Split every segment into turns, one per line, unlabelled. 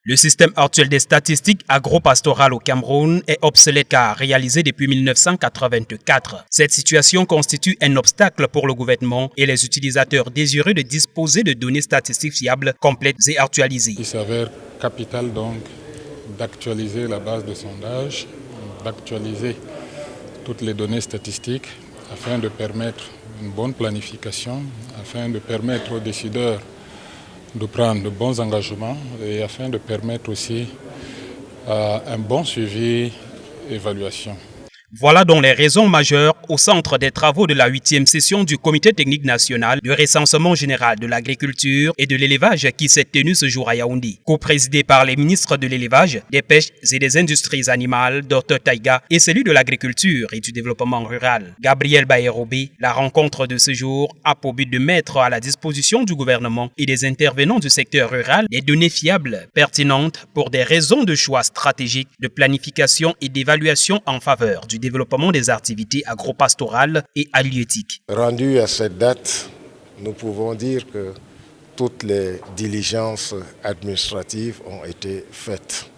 Le système actuel des statistiques agro-pastorales au Cameroun est obsolète car réalisé depuis 1984. Cette situation constitue un obstacle pour le gouvernement et les utilisateurs désireux de disposer de données statistiques fiables, complètes et actualisées.
Il s'avère capital donc d'actualiser la base de sondage, d'actualiser toutes les données statistiques afin de permettre une bonne planification, afin de permettre aux décideurs de prendre de bons engagements et afin de permettre aussi un bon suivi et évaluation.
Voilà donc les raisons majeures au centre des travaux de la 8e session du Comité technique national de recensement général de l'agriculture et de l'élevage qui s'est tenue ce jour à Yaoundé. Co-présidé par les ministres de l'élevage, des pêches et des industries animales, Dr Taïga, et celui de l'agriculture et du développement rural, Gabriel Baérobé, la rencontre de ce jour a pour but de mettre à la disposition du gouvernement et des intervenants du secteur rural des données fiables, pertinentes pour des raisons de choix stratégiques, de planification et d'évaluation en faveur du développement des activités agro-pastorales et halieutiques.
Rendu à cette date, nous pouvons dire que toutes les diligences administratives ont été faites.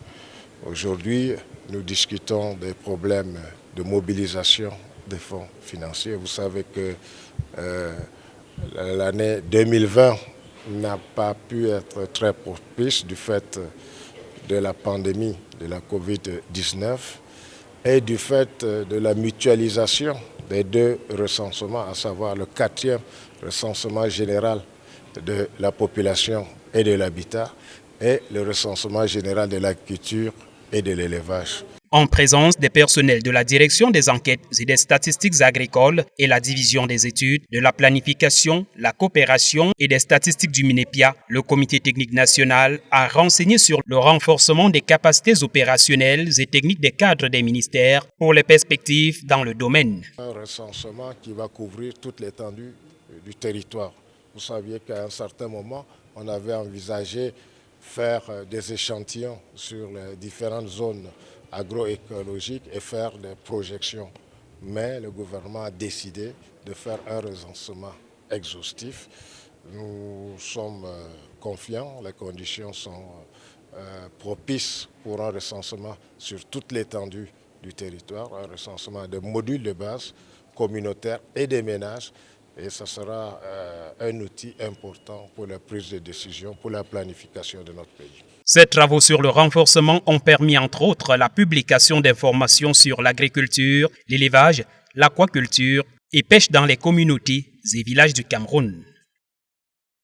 Aujourd'hui, nous discutons des problèmes de mobilisation des fonds financiers. Vous savez que l'année 2020 n'a pas pu être très propice du fait de la pandémie de la Covid-19. Et du fait de la mutualisation des deux recensements, à savoir le 4e recensement général de la population et de l'habitat et le recensement général de l'agriculture et de l'élevage.
En présence des personnels de la direction des enquêtes et des statistiques agricoles et la division des études, de la planification, la coopération et des statistiques du MINEPIA, le Comité technique national a renseigné sur le renforcement des capacités opérationnelles et techniques des cadres des ministères pour les perspectives dans le domaine.
Un recensement qui va couvrir toute l'étendue du territoire. Vous saviez qu'à un certain moment, on avait envisagé faire des échantillons sur les différentes zones agroécologiques et faire des projections. Mais le gouvernement a décidé de faire un recensement exhaustif. Nous sommes confiants, les conditions sont propices pour un recensement sur toute l'étendue du territoire, un recensement de modules de base communautaires et des ménages. Et ce sera un outil important pour la prise de décision, pour la planification de notre pays.
Ces travaux sur le renforcement ont permis entre autres la publication d'informations sur l'agriculture, l'élevage, l'aquaculture et pêche dans les communautés et villages du Cameroun.